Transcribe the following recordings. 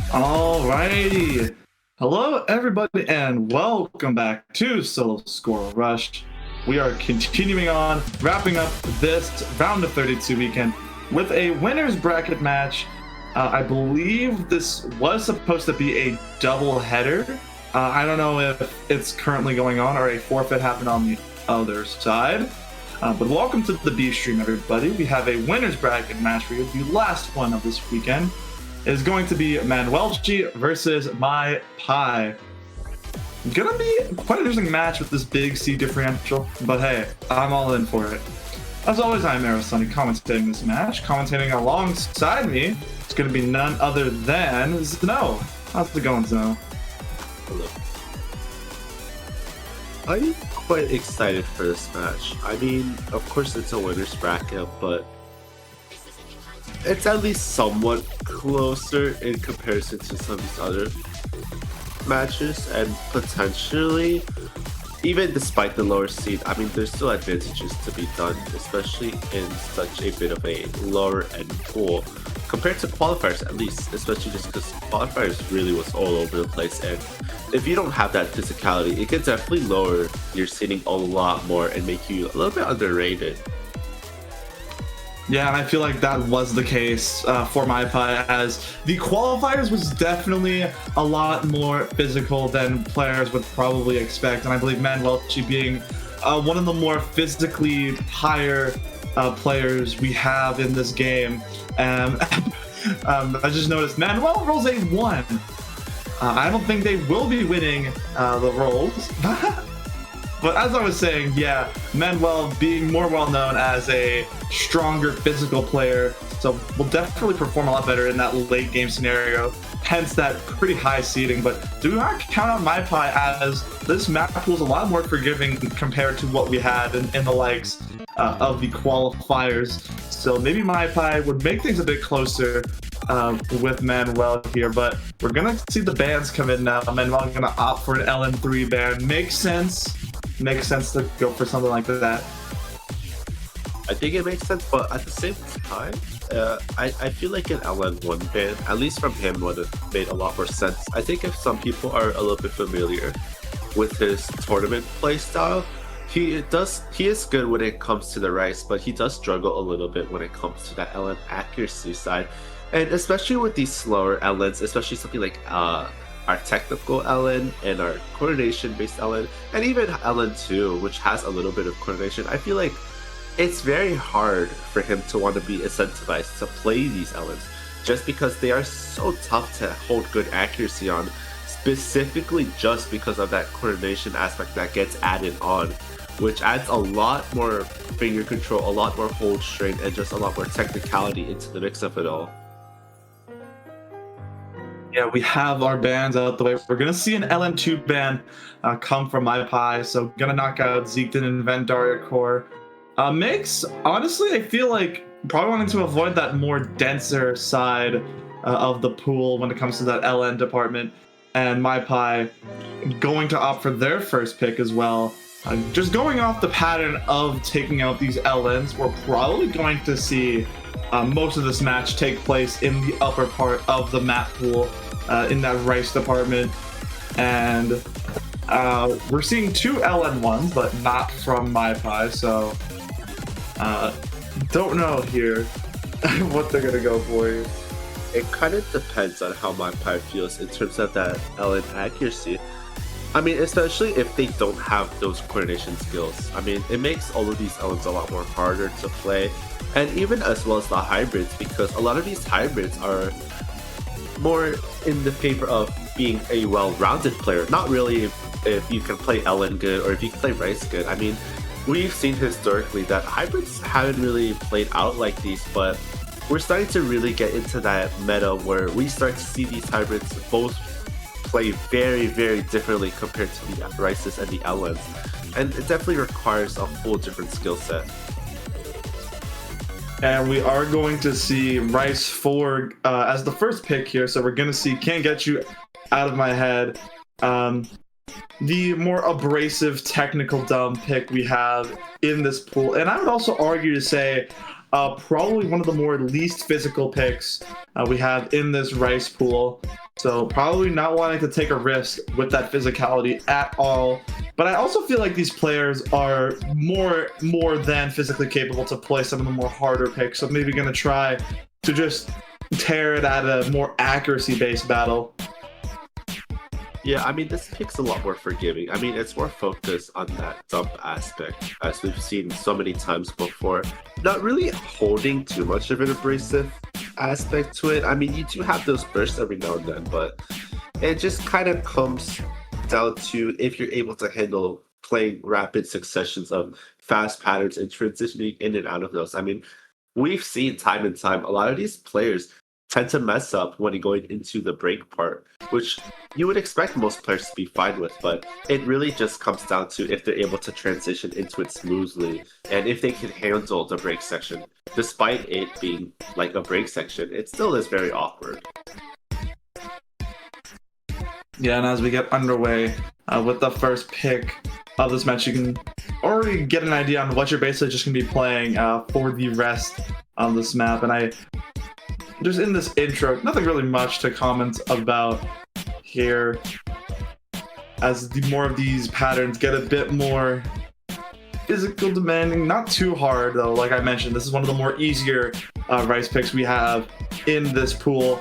Alrighty. Hello, everybody, and welcome back to Solo Score Rush. We are continuing on, wrapping up this round of 32 weekend with a winner's bracket match. I believe this was supposed to be a double header. I don't know if it's currently going on or a forfeit happened on the other side. But welcome to the B stream, everybody. We have a winner's bracket match for you, the last one of this weekend. Is going to be manwelcchii versus MaiPai. Gonna be quite an interesting match with this big C differential, but hey, I'm all in for it. As always, I'm Sunny commentating this match. Commentating alongside me, it's gonna be none other than Snow. How's it going, Snow? Hello. I'm quite excited for this match. I mean, of course it's a winner's bracket, but it's at least somewhat closer in comparison to some of these other matches, and potentially, even despite the lower seed, I mean, there's still advantages to be done, especially in such a bit of a lower end pool compared to qualifiers, at least, especially just because qualifiers really was all over the place, and if you don't have that physicality, it can definitely lower your seeding a lot more and make you a little bit underrated. Yeah, and I feel like that was the case for MaiPai, as the qualifiers was definitely a lot more physical than players would probably expect, and I believe manwelcchii being one of the more physically higher players we have in this game. I just noticed Manuel rolls a 1. I don't think they will be winning the rolls. But as I was saying, yeah, Manuel being more well known as a stronger physical player, so will definitely perform a lot better in that late game scenario, hence that pretty high seeding. But do not count on MaiPai, as this map pool is a lot more forgiving compared to what we had in the likes of the qualifiers. So maybe MaiPai would make things a bit closer with Manuel here, but we're gonna see the bans come in now. Manuel gonna opt for an LN3 ban. Makes sense. Makes sense to go for something like that. I think it makes sense, but at the same time, I feel like an LN1 ban, at least from him, would have made a lot more sense. I think if some people are a little bit familiar with his tournament playstyle, he is good when it comes to the rice, but he does struggle a little bit when it comes to that LN accuracy side. And especially with these slower LNs, especially something like our technical LN and our coordination-based LN, and even LN2, which has a little bit of coordination, I feel like it's very hard for him to want to be incentivized to play these LNs, just because they are so tough to hold good accuracy on, specifically just because of that coordination aspect that gets added on, which adds a lot more finger control, a lot more hold strength, and just a lot more technicality into the mix of it all. Yeah, we have our bans out the way. We're gonna see an LN2 ban come from MaiPai, so gonna knock out Zeekton and Vendaria Core. Mix, honestly, I feel like probably wanting to avoid that more denser side of the pool when it comes to that LN department, and MaiPai going to opt for their first pick as well. Just going off the pattern of taking out these LNs, we're probably going to see most of this match take place in the upper part of the map pool, in that rice department, and we're seeing 2 LN1s, but not from MaiPai, so don't know here what they're gonna go for here. It kind of depends on how MaiPai feels in terms of that LN accuracy. I mean, especially if they don't have those coordination skills. I mean, it makes all of these LNs a lot more harder to play, and even as well as the hybrids, because a lot of these hybrids are more in the favor of being a well-rounded player, not really if you can play LN good or if you can play rice good. I mean, we've seen historically that hybrids haven't really played out like these, but we're starting to really get into that meta where we start to see these hybrids both play very, very differently compared to the rices and the LNs, and it definitely requires a whole different skill set. And we are going to see Rice 4 as the first pick here. So we're going to see Can't Get You Out of My Head. The more abrasive technical dumb pick we have in this pool. And I would also argue to say Probably one of the more least physical picks we have in this Rice pool. So probably not wanting to take a risk with that physicality at all. But I also feel like these players are more than physically capable to play some of the more harder picks. So maybe going to try to just tear it at a more accuracy-based battle. Yeah, I mean, this pick's a lot more forgiving. I mean, it's more focused on that dump aspect, as we've seen so many times before. Not really holding too much of an abrasive aspect to it. I mean, you do have those bursts every now and then, but it just kind of comes down to if you're able to handle playing rapid successions of fast patterns and transitioning in and out of those. I mean, we've seen time and time a lot of these players tend to mess up when going into the break part, which you would expect most players to be fine with, but it really just comes down to if they're able to transition into it smoothly and if they can handle the break section. Despite it being like a break section, it still is very awkward. Yeah, and as we get underway with the first pick of this match, you can already get an idea on what you're basically just going to be playing for the rest of this map. And just in this intro, nothing really much to comment about here, as more of these patterns get a bit more physical demanding. Not too hard though, like I mentioned, this is one of the more easier Rice picks we have in this pool.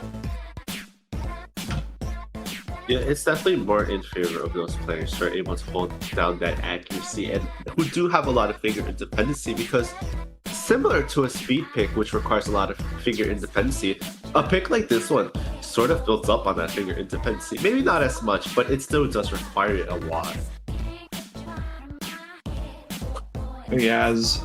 Yeah, it's definitely more in favor of those players who are able to hold down that accuracy and who do have a lot of finger independency, because similar to a speed pick, which requires a lot of finger independency, a pick like this one sort of builds up on that finger independency. Maybe not as much, but it still does require it a lot. Yeah, as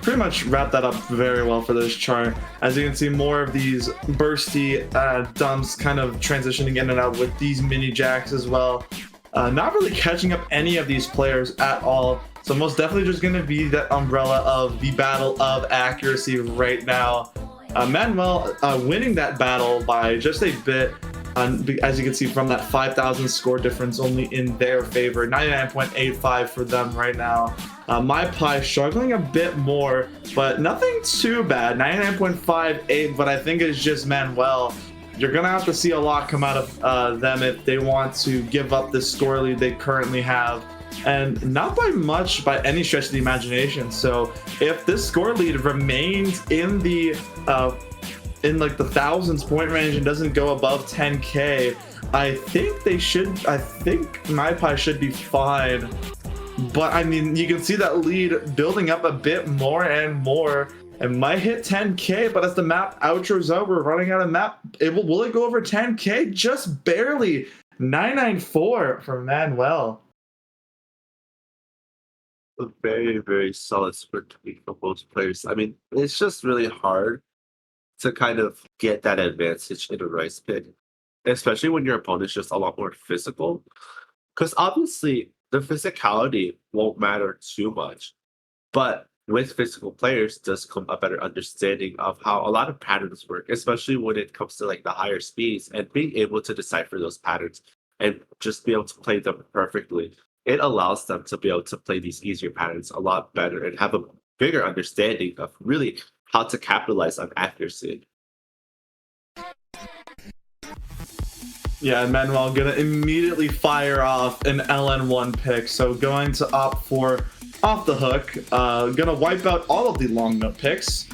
pretty much wrapped that up very well for this chart. As you can see, more of these bursty dumps kind of transitioning in and out with these mini jacks as well. Not really catching up any of these players at all. So most definitely just going to be that umbrella of the battle of accuracy right now. Manuel winning that battle by just a bit, as you can see from that 5,000 score difference only in their favor. 99.85 for them right now. MaiPai struggling a bit more, but nothing too bad. 99.58, but I think it's just Manuel. You're going to have to see a lot come out of them if they want to give up this score lead they currently have. And not by much by any stretch of the imagination. So if this score lead remains in the like the thousands point range and doesn't go above 10k, I think MaiPai should be fine. But I mean, you can see that lead building up a bit more and more. It might hit 10k, but as the map outros over, running out of map, will it go over 10k? Just barely. 994 for Manuel. A very, very solid sprint tweak for both players. I mean, it's just really hard to kind of get that advantage in a Rice pick, especially when your opponent's just a lot more physical. Because obviously, the physicality won't matter too much, but with physical players does come a better understanding of how a lot of patterns work, especially when it comes to like the higher speeds and being able to decipher those patterns and just be able to play them perfectly. It allows them to be able to play these easier patterns a lot better and have a bigger understanding of really how to capitalize on accuracy. Yeah, and Manuel gonna immediately fire off an LN1 pick, so going to opt for off the hook, gonna wipe out all of the long note picks,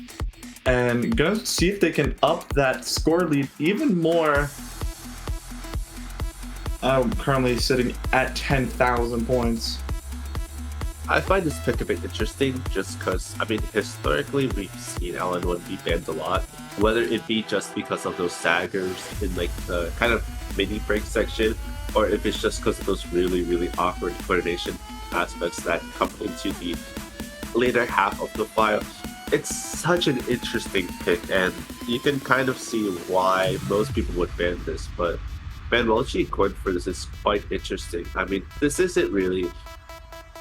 and gonna see if they can up that score lead even more. I'm currently sitting at 10,000 points. I find this pick a bit interesting just because, I mean, historically we've seen LN1 be banned a lot, whether it be just because of those saggers in like the kind of mini break section, or if it's just because of those really, really awkward coordination aspects that come into the later half of the file. It's such an interesting pick, and you can kind of see why most people would ban this, but manwelcchii going for this is quite interesting. I mean, this isn't really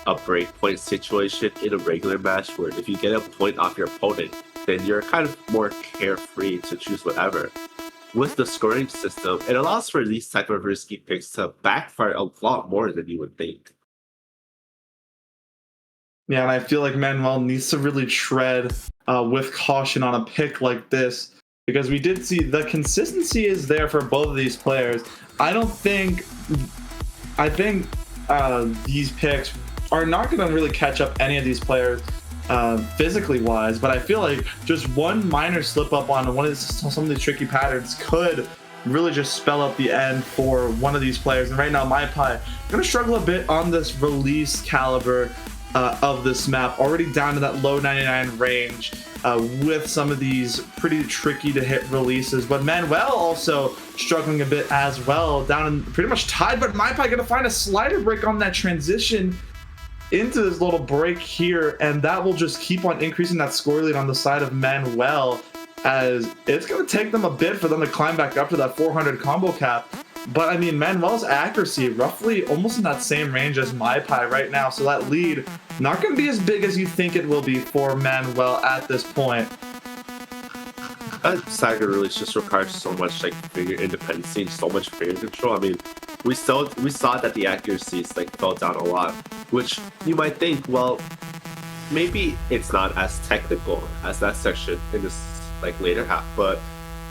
a breakpoint situation in a regular match where if you get a point off your opponent, then you're kind of more carefree to choose whatever. With the scoring system, it allows for these type of risky picks to backfire a lot more than you would think. Yeah, and I feel like Manuel needs to really tread with caution on a pick like this because we did see the consistency is there for both of these players. I don't think, I think these picks are not going to really catch up any of these players physically wise, but I feel like just one minor slip up on some of these tricky patterns could really just spell out the end for one of these players. And right now, MaiPai going to struggle a bit on this release caliber of this map, already down to that low 99 range with some of these pretty tricky to hit releases. But Manuel also struggling a bit as well, down and pretty much tied. But MaiPai going to find a slider break on that transition into this little break here, and that will just keep on increasing that score lead on the side of Manuel, as it's going to take them a bit for them to climb back up to that 400 combo cap. But I mean, Manuel's accuracy roughly almost in that same range as MaiPai right now, so that lead not going to be as big as you think it will be for Manuel at this point. That stagger release just requires so much like finger independency and so much finger control. I mean, we saw that the accuracies like fell down a lot, which you might think, well, maybe it's not as technical as that section in this like later half, but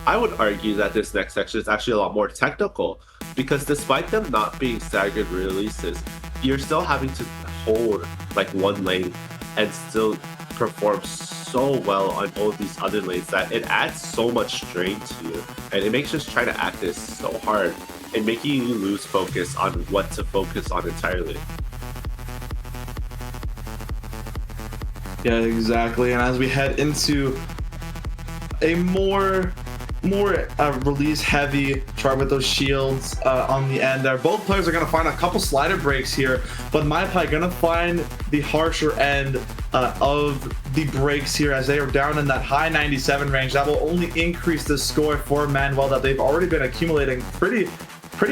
I would argue that this next section is actually a lot more technical, because despite them not being staggered releases, you're still having to hold like one lane and still perform so well on all of these other lanes that it adds so much strain to you, and it makes just trying to act this so hard and making you lose focus on what to focus on entirely. Yeah, exactly. And as we head into a more release heavy chart with those shields on the end there, both players are going to find a couple slider breaks here, but MaiPai going to find the harsher end of the breaks here as they are down in that high 97 range. That will only increase the score for Manuel that they've already been accumulating pretty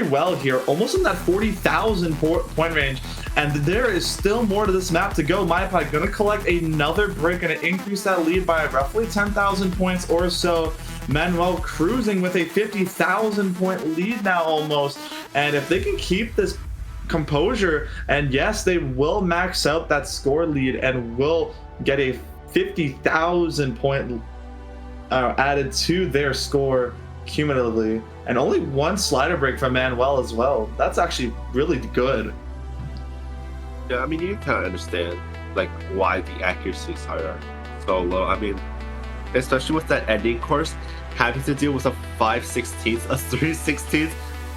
well here, almost in that 40,000 point range, and there is still more to this map to go. MaiPai gonna collect another break and increase that lead by roughly 10,000 points or so. Manuel cruising with a 50,000 point lead now almost, and if they can keep this composure, and yes, they will max out that score lead and will get a 50,000 point added to their score cumulatively, and only one slider break from Manuel as well. That's actually really good. Yeah, I mean, you kind of understand like why the accuracies are so low. I mean, especially with that ending course, having to deal with a 5/16, a 3/16,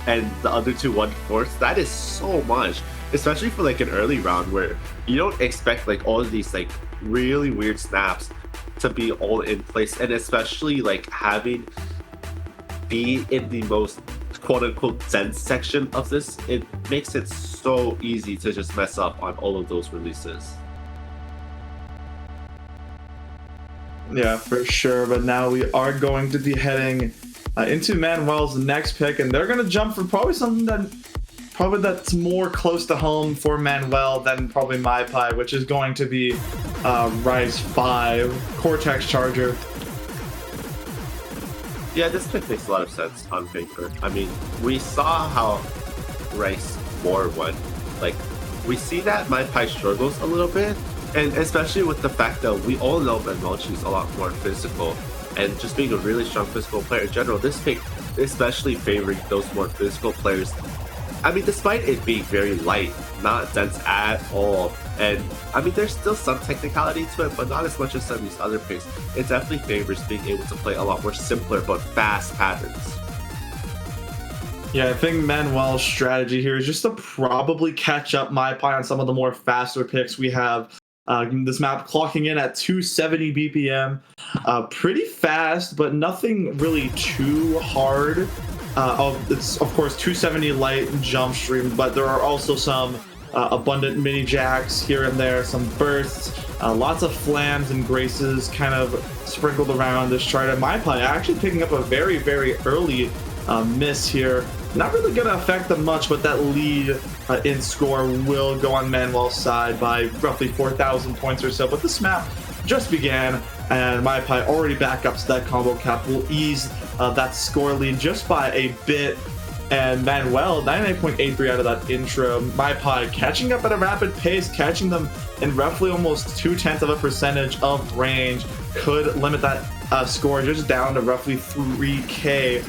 and the other two 1/4. That is so much, especially for like an early round where you don't expect like all of these like really weird snaps to be all in place, and especially like having be in the most quote-unquote dense section of this, it makes it so easy to just mess up on all of those releases. Yeah, for sure. But now we are going to be heading into Manuel's next pick, and they're going to jump for probably something that's more close to home for Manuel than probably MaiPai, which is going to be Rise 5 Cortex Charger. Yeah, this pick makes a lot of sense on paper. I mean, we saw how Rice 4 went. Like, we see that MaiPai struggles a little bit, and especially with the fact that we all know manwelcchii is a lot more physical, and just being a really strong physical player in general, this pick especially favoring those more physical players. I mean, despite it being very light, not dense at all, and I mean, there's still some technicality to it, but not as much as some of these other picks. It definitely favors being able to play a lot more simpler but fast patterns. Yeah, I think Manuel's strategy here is just to probably catch up MaiPai on some of the more faster picks we have. This map clocking in at 270 BPM. Pretty fast, but nothing really too hard. It's of course 270 light jump stream, but there are also some abundant mini jacks here and there, some bursts, lots of flams and graces kind of sprinkled around this chart. And MaiPai actually picking up a very, very early miss here. Not really going to affect them much, but that lead in score will go on Manuel's side by roughly 4,000 points or so. But this map just began, and MaiPai already back up to that combo cap will ease that score lead just by a bit. And Manuel, 99.83 out of that intro. MaiPai catching up at a rapid pace, catching them in roughly almost 0.2% of range, could limit that score just down to roughly 3K.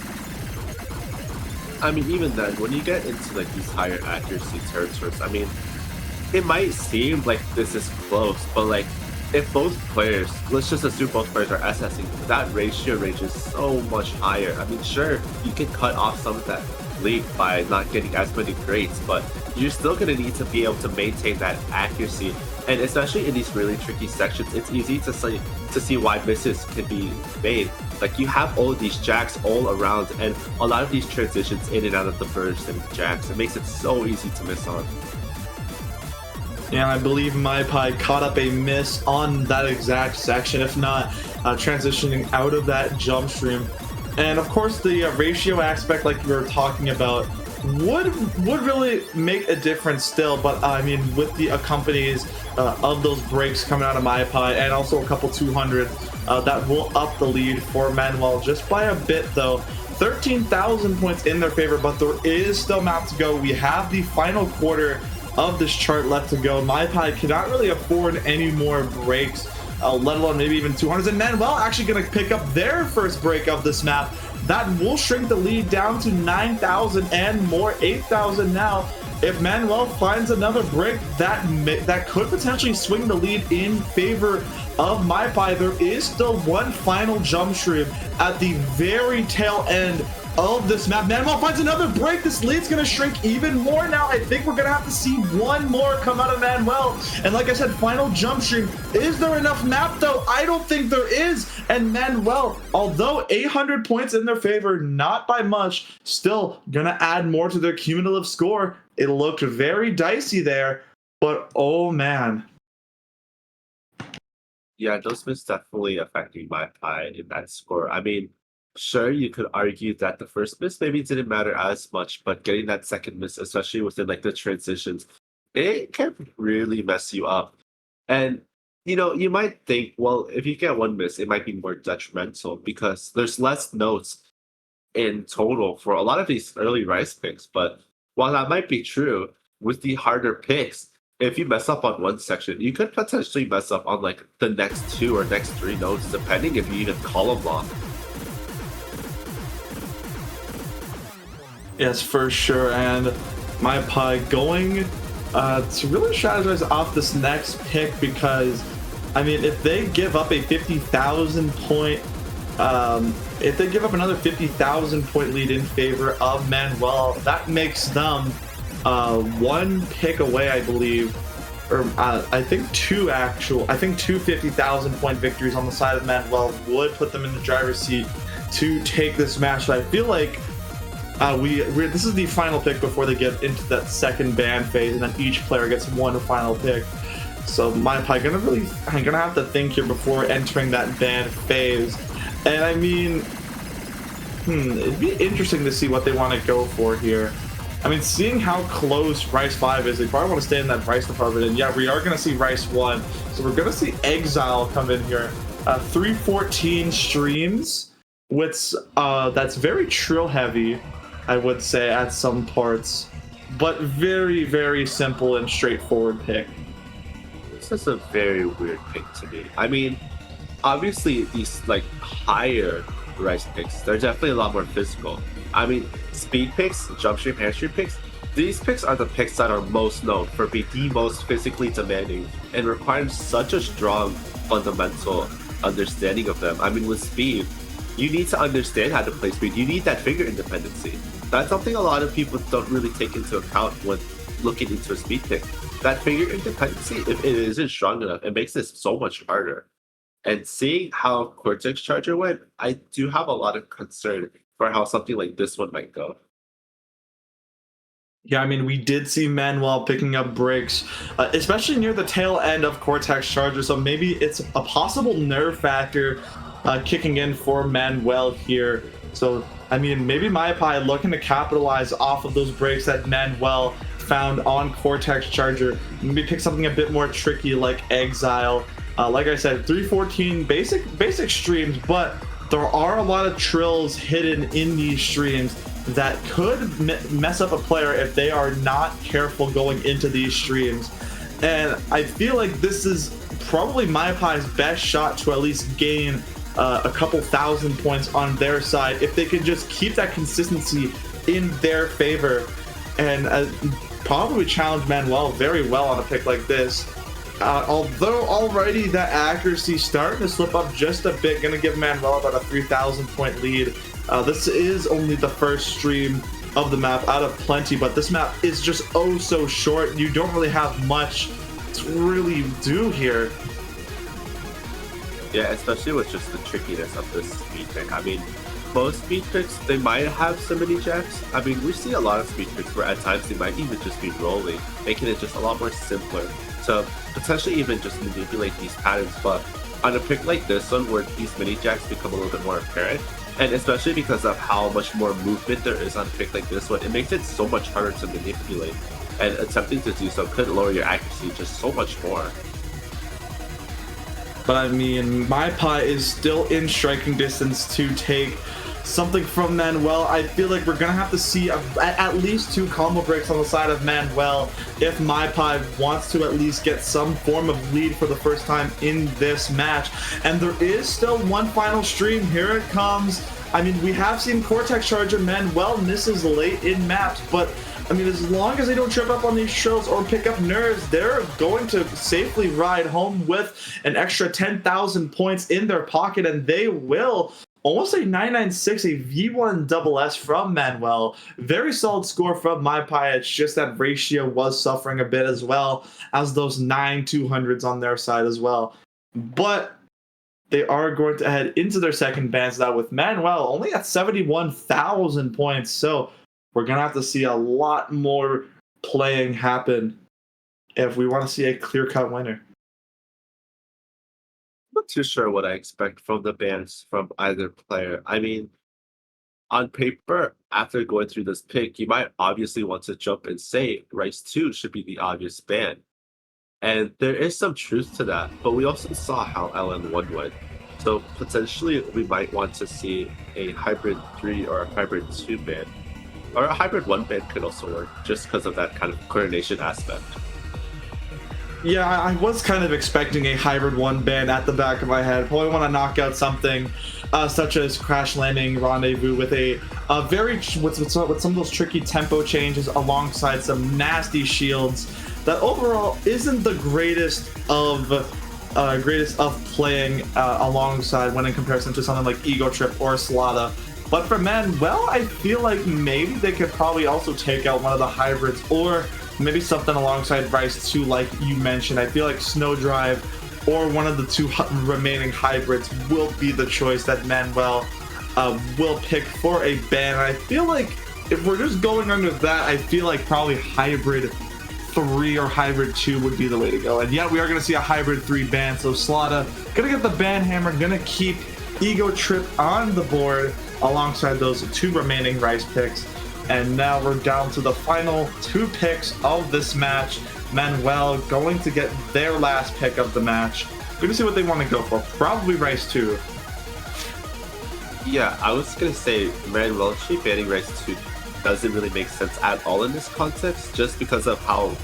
I mean, even then, when you get into like these higher accuracy territories, I mean, it might seem like this is close, but like if both players, let's just assume both players are SSing, that ratio range is so much higher. I mean, sure, you can cut off some of that lead by not getting as many grades, but you're still going to need to be able to maintain that accuracy. And especially in these really tricky sections, it's easy to see why misses can be made. Like, you have all of these jacks all around, and a lot of these transitions in and out of the burst and jacks, it makes it so easy to miss on. And I believe MaiPai caught up a miss on that exact section, if not transitioning out of that jump stream. And of course, the ratio aspect, like we were talking about, would really make a difference still. But I mean, with the accompanies of those breaks coming out of MaiPai, and also a couple 200, that will up the lead for Manuel just by a bit, though. 13,000 points in their favor, but there is still map to go. We have the final quarter of this chart left to go. MaiPai cannot really afford any more breaks, let alone maybe even 200s. And Manuel actually going to pick up their first break of this map. That will shrink the lead down to 9,000 and more, 8,000 now. If Manuel finds another break, that could potentially swing the lead in favor of MaiPai. There is still one final jump stream at the very tail end of this map. Manuel finds another break. This lead's going to shrink even more now. I think we're going to have to see one more come out of Manuel. And like I said, final jump stream. Is there enough map, though? I don't think there is. And Manuel, although 800 points in their favor, not by much, still going to add more to their cumulative score. It looked very dicey there, but oh man. Yeah, those misses definitely affecting MaiPai in that score. I mean, sure, you could argue that the first miss maybe didn't matter as much, but getting that second miss, especially within like the transitions, it can really mess you up. And you know, you might think, well, if you get one miss, it might be more detrimental because there's less notes in total for a lot of these early rice picks. But while that might be true, with the harder picks, if you mess up on one section, you could potentially mess up on like the next 2 or next 3 notes, depending if you even column lock. Yes, for sure. And MaiPai going to really strategize off this next pick, because I mean, if they give up a 50,000 point, if they give up another 50,000 point lead in favor of Manuel, that makes them one pick away, I believe, or I think two 50,000 point victories on the side of Manuel would put them in the driver's seat to take this match. So I feel like this is the final pick before they get into that second ban phase, and then each player gets one final pick. So MaiPai gonna have to think here before entering that ban phase. And I mean, it'd be interesting to see what they want to go for here. I mean, seeing how close Rice 5 is, they probably want to stay in that Rice department. And yeah, we are going to see Rice 1. So we're going to see Exile come in here. 314 streams, which that's very trill heavy, I would say, at some parts. But very, very simple and straightforward pick. This is a very weird pick to me. I mean, obviously these like higher Rice picks, they're definitely a lot more physical. I mean, speed picks, jump stream, hamstring picks, these picks are the picks that are most known for being the most physically demanding and requiring such a strong fundamental understanding of them. I mean, with speed, you need to understand how to play speed. You need that finger independency. That's something a lot of people don't really take into account when looking into a speed pick. That finger independency, if it isn't strong enough, it makes this so much harder. And seeing how Cortex Charger went, I do have a lot of concern for how something like this one might go. Yeah, I mean, we did see Manuel picking up breaks, especially near the tail end of Cortex Charger, so maybe it's a possible nerve factor kicking in for Manuel here. So, I mean, maybe MaiPai looking to capitalize off of those breaks that Manuel found on Cortex Charger. Maybe pick something a bit more tricky like Exile. Like I said, 314 basic streams, but there are a lot of trills hidden in these streams that could mess up a player if they are not careful going into these streams. And I feel like this is probably MaiPai's best shot to at least gain a couple thousand points on their side if they can just keep that consistency in their favor, and probably challenge Manuel very well on a pick like this. Although already that accuracy starting to slip up just a bit, gonna give Manuel about a 3,000 point lead. This is only the first stream of the map out of plenty, but this map is just oh so short. You don't really have much to really do here. Yeah, especially with just the trickiness of this speed pick. I mean, most speed picks, they might have some mini jacks. I mean, we see a lot of speed picks where at times they might even just be rolling, making it just a lot more simpler to potentially even just manipulate these patterns. But on a pick like this one, where these mini jacks become a little bit more apparent, and especially because of how much more movement there is on a pick like this one, it makes it so much harder to manipulate. And attempting to do so could lower your accuracy just so much more. But I mean, MaiPai is still in striking distance to take something from Manuel. I feel like we're gonna have to see at least 2 combo breaks on the side of Manuel if MaiPai wants to at least get some form of lead for the first time in this match. And there is still one final stream. Here it comes. I mean, we have seen Cortex Charger Manuel misses late in maps, but I mean, as long as they don't trip up on these trills or pick up nerves, they're going to safely ride home with an extra 10,000 points in their pocket, and they will. Almost a 996, a V1 double S from Manuel. Very solid score from MaiPai. It's just that ratio was suffering a bit as well as those 9 200s on their side as well. But they are going to head into their second bans now with Manuel only at 71,000 points. So we're going to have to see a lot more playing happen if we want to see a clear-cut winner. Not too sure what I expect from the bans from either player. I mean, on paper, after going through this pick, you might obviously want to jump and say Rice 2 should be the obvious ban. And there is some truth to that, but we also saw how LN1 went. So potentially we might want to see a hybrid 3 or a hybrid 2 ban. Or a hybrid 1 ban could also work, just because of that kind of coordination aspect. Yeah, I was kind of expecting a hybrid 1 ban at the back of my head. Probably want to knock out something such as Crash Landing Rendezvous with a very with some of those tricky tempo changes alongside some nasty shields that overall isn't the greatest of playing alongside when in comparison to something like Ego Trip or Slada. But for Manuel, I feel like maybe they could probably also take out one of the hybrids or maybe something alongside Rice 2 like you mentioned. I feel like Snow Drive or one of the 2 remaining hybrids will be the choice that Manuel will pick for a ban. And I feel like if we're just going under that, I feel like probably hybrid 3 or hybrid 2 would be the way to go. And yeah, we are going to see a hybrid 3 ban. So Slada gonna get the ban hammer, gonna keep Ego Trip on the board alongside those 2 remaining Rice picks. And now we're down to the final 2 picks of this match. Manuel going to get their last pick of the match. We're gonna see what they want to go for. Probably Rice 2. Yeah, I was gonna say MaiPai banning Rice 2 doesn't really make sense at all in this context, just because of how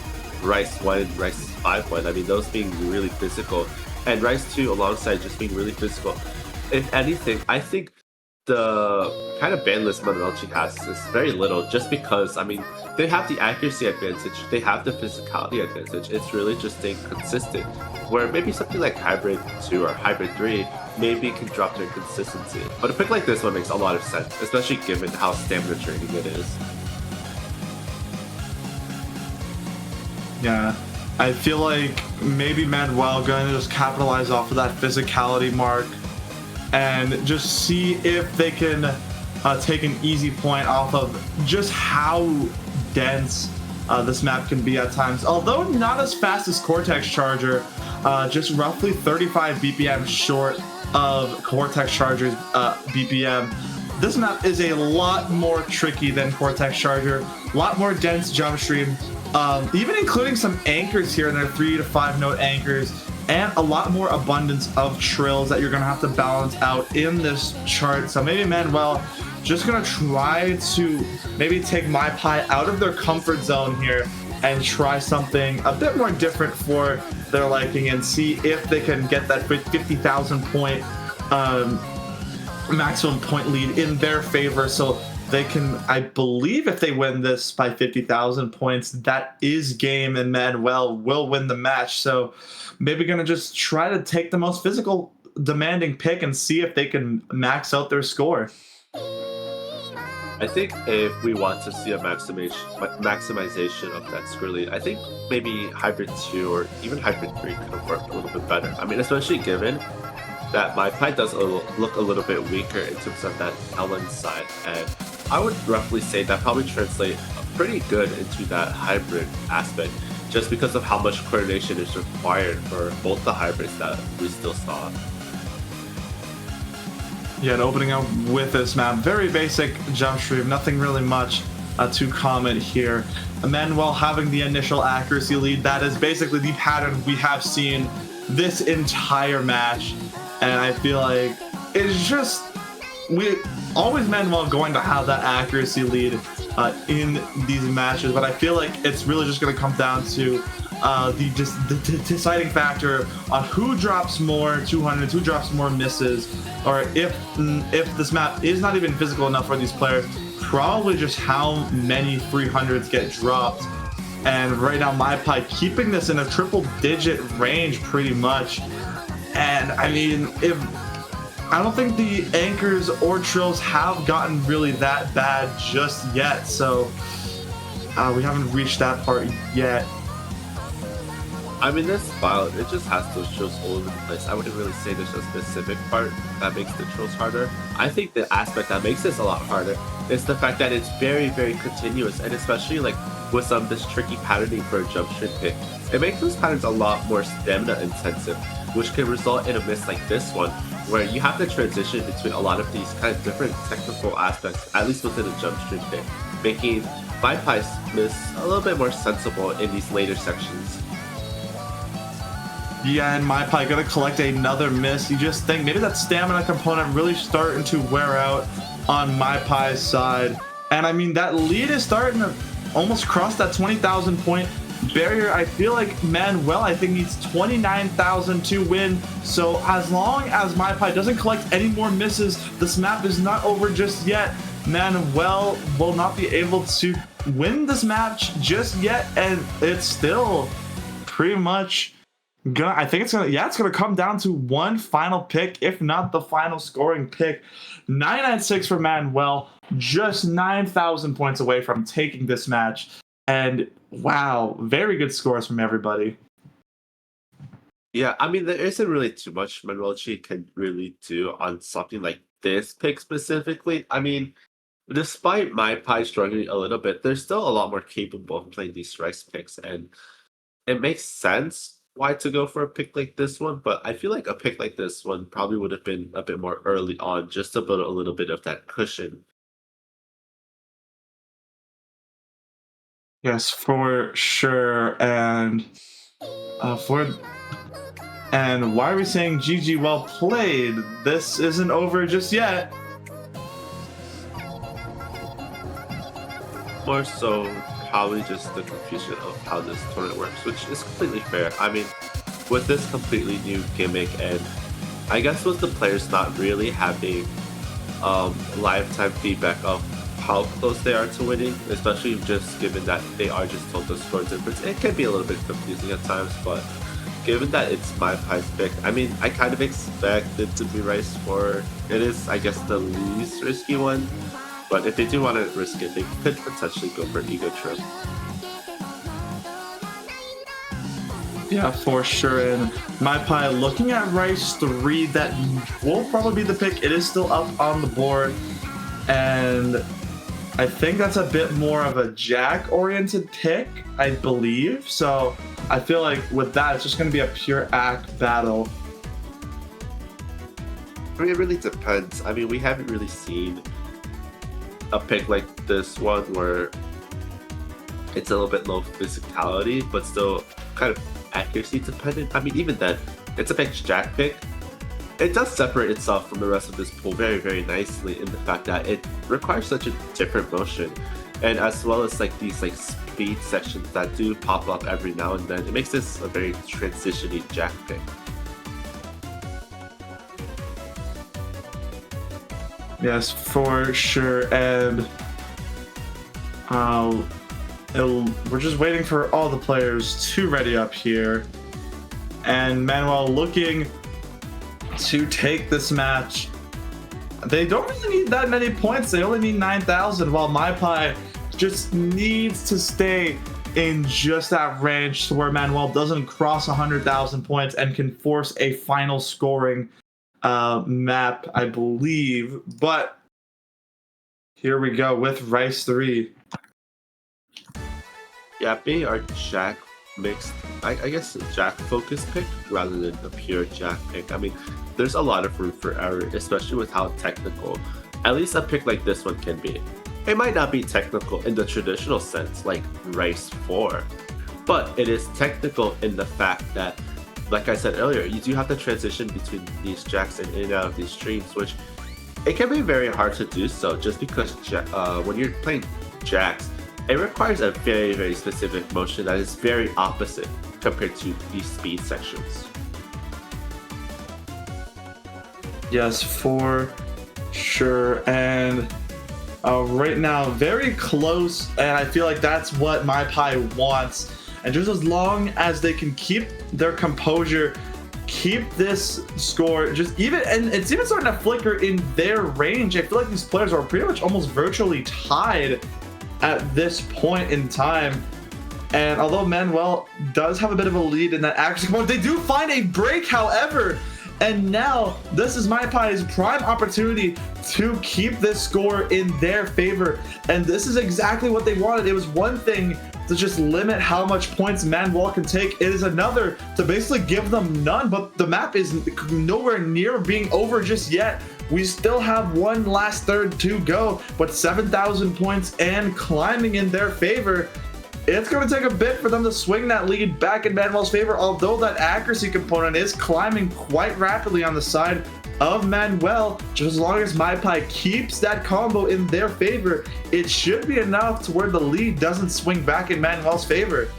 Rice 1 and Rice 5 went. I mean, those being really physical, and Rice 2 alongside just being really physical. If anything, I think the kind of ban list MaiPai has is very little, just because, I mean, they have the accuracy advantage, they have the physicality advantage. It's really just staying consistent, where maybe something like hybrid 2 or hybrid 3 maybe can drop their consistency. But a pick like this one makes a lot of sense, especially given how stamina draining it is. Yeah, I feel like maybe Manuel going to just capitalize off of that physicality mark and just see if they can take an easy point off of just how dense this map can be at times. Although not as fast as Cortex Charger, just roughly 35 BPM short of Cortex Charger's BPM. This map is a lot more tricky than Cortex Charger, a lot more dense jump stream, even including some anchors here and there, 3 to 5 note anchors. and a lot more abundance of trills that you're going to have to balance out in this chart. So maybe Manuel just going to try to maybe take MaiPai out of their comfort zone here and try something a bit more different for their liking and see if they can get that 50,000 point maximum point lead in their favor. So they can, I believe, if they win this by 50,000 points, that is game, and Manuel will win the match. So maybe gonna just try to take the most physical demanding pick and see if they can max out their score. I think if we want to see a maximization of that score lead, I think maybe Hybrid 2 or even Hybrid 3 could have worked a little bit better. I mean, especially given that MaiPai does look a little bit weaker in terms of that LN side, and I would roughly say that probably translates pretty good into that hybrid aspect, just because of how much coordination is required for both the hybrids that we still saw. Yeah, and opening up with this map, very basic jump stream, nothing really much to comment here. Manuel having the initial accuracy lead, that is basically the pattern we have seen this entire match, and I feel like it's just, we always Manuel going to have that accuracy lead in these matches, but I feel like it's really just going to come down to the deciding factor on who drops more 200s, who drops more misses, or if this map is not even physical enough for these players, probably just how many 300s get dropped. And right now MaiPai keeping this in a triple digit range pretty much. And I mean, I don't think the anchors or trills have gotten really that bad just yet, so we haven't reached that part yet. I mean, this file, it just has those trills all over the place. I wouldn't really say there's a specific part that makes the trills harder. I think the aspect that makes this a lot harder is the fact that it's very, very continuous, and especially like with some of this tricky patterning for a jump stream pick, it makes those patterns a lot more stamina intensive, which can result in a miss like this one, where you have to transition between a lot of these kind of different technical aspects, at least within a jump stream pick, making MaiPai's miss a little bit more sensible in these later sections. Yeah, and MaiPai gonna collect another miss. You just think maybe that stamina component really starting to wear out on MaiPai's side. And I mean, that lead is starting to almost cross that 20,000 point barrier. I feel like Manuel, I think, needs 29,000 to win. So as long as MaiPai doesn't collect any more misses, this map is not over just yet. Manuel will not be able to win this match just yet, and it's still pretty much I think it's gonna come down to one final pick, if not the final scoring pick. 996 for Manuel, just 9,000 points away from taking this match. And wow, very good scores from everybody. Yeah, I mean, there isn't really too much MaiPai can really do on something like this pick specifically. I mean, despite MaiPai struggling a little bit, they're still a lot more capable of playing these rice picks, and it makes sense why to go for a pick like this one, but I feel like a pick like this one probably would have been a bit more early on, just to build a little bit of that cushion. Yes, for sure. And why are we saying GG well played? This isn't over just yet. More so probably just the confusion of how this tournament works, which is completely fair. I mean, with this completely new gimmick, and I guess with the players not really having lifetime feedback of how close they are to winning, especially just given that they are just told the score difference, it can be a little bit confusing at times. But given that it's MaiPai's pick, I mean, I kind of expect it to be Rice 4. It is, I guess, the least risky one. But if they do want to risk it, they could potentially go for Ego Trim. Yeah, for sure. And MaiPai looking at Rice 3, that will probably be the pick. It is still up on the board. And I think that's a bit more of a Jack-oriented pick, I believe. So I feel like with that, it's just going to be a pure act battle. I mean, it really depends. I mean, we haven't really seen a pick like this one where it's a little bit low physicality, but still kind of accuracy dependent. I mean, even then, it's a pitch jack pick. It does separate itself from the rest of this pool very, very nicely in the fact that it requires such a different motion, and as well as like these like speed sections that do pop up every now and then. It makes this a very transition-y jack pick. Yes, for sure. And we're just waiting for all the players to ready up here. And Manuel looking to take this match. They don't really need that many points. They only need 9,000, while MaiPai just needs to stay in just that range so where Manuel doesn't cross 100,000 points and can force a final scoring map, I believe. But here we go with Rice 3. Yeah, being our jack mixed, I guess a jack focused pick rather than a pure jack pick. I mean, there's a lot of room for error, especially with how technical at least a pick like this one can be. It might not be technical in the traditional sense like Rice 4, but it is technical in the fact that, like I said earlier, you do have to transition between these jacks and in and out of these streams, which it can be very hard to do so just because when you're playing jacks, it requires a very, very specific motion that is very opposite compared to these speed sections. Yes, for sure. And right now, very close, and I feel like that's what MaiPai wants. And just as long as they can keep their composure, keep this score, just even, and it's even starting to flicker in their range. I feel like these players are pretty much almost virtually tied at this point in time. And although Manuel does have a bit of a lead in that accuracy point, they do find a break, however. And now this is MaiPai's prime opportunity to keep this score in their favor. And this is exactly what they wanted. It was one thing to just limit how much points Manuel can take. It is another to basically give them none, but the map is nowhere near being over just yet. We still have one last third to go, but 7,000 points and climbing in their favor. It's going to take a bit for them to swing that lead back in Manuel's favor, although that accuracy component is climbing quite rapidly on the side of Manuel. Just as long as MaiPai keeps that combo in their favor, it should be enough to where the lead doesn't swing back in Manuel's favor.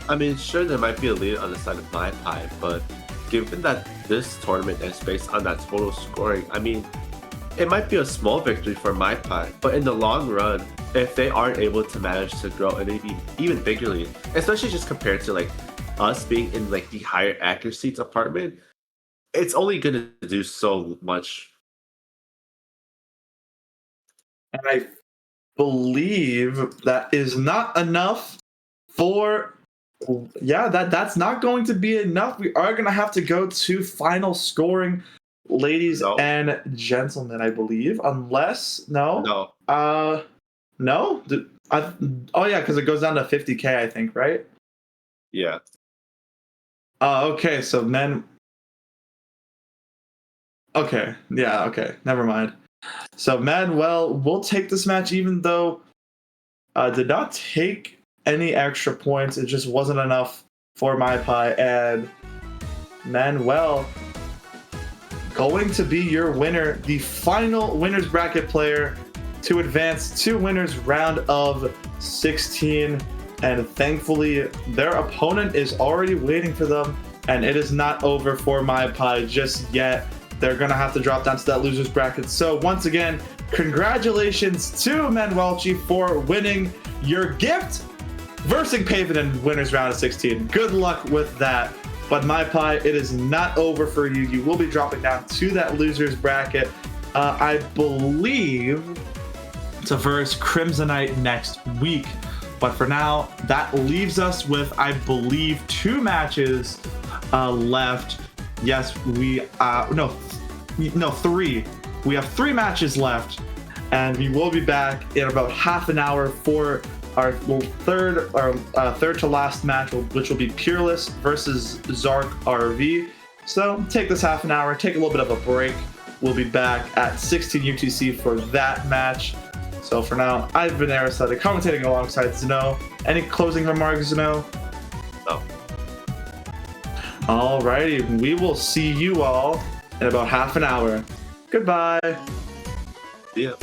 I mean, sure, there might be a lead on the side of MaiPai, but given that this tournament is based on that total scoring, I mean, it might be a small victory for MaiPai, but in the long run, if they aren't able to manage to grow an even bigger lead, especially just compared to like us being in like the higher accuracy department, it's only going to do so much. And I believe that is not enough for, yeah, that's not going to be enough. We are going to have to go to final scoring, ladies and gentlemen, I believe, unless, no. No? Oh, yeah, because it goes down to 50K, I think, right? Yeah. Okay, so men... Okay, yeah, okay, never mind. So Manuel will take this match, even though did not take any extra points. It just wasn't enough for MaiPai, and Manuel going to be your winner, the final winners bracket player to advance to winners round of 16. And thankfully their opponent is already waiting for them, and it is not over for MaiPai just yet. They're gonna have to drop down to that losers bracket. So once again, congratulations to manwelcchii for winning your gift versus Paven in winners round of 16. Good luck with that. But MaiPai, it is not over for you. You will be dropping down to that losers bracket. I believe to verse Crimsonite next week. But for now, that leaves us with, I believe, 2 matches left. Yes, we no, 3. We have 3 matches left, and we will be back in about half an hour for our third to last match, which will be Peerless versus Zark RV. So take this half an hour, take a little bit of a break. We'll be back at 16 UTC for that match. So for now, I've been Aristide, commentating alongside Zeno. Any closing remarks, Zeno? No. Alrighty, we will see you all in about half an hour. Goodbye. Yeah.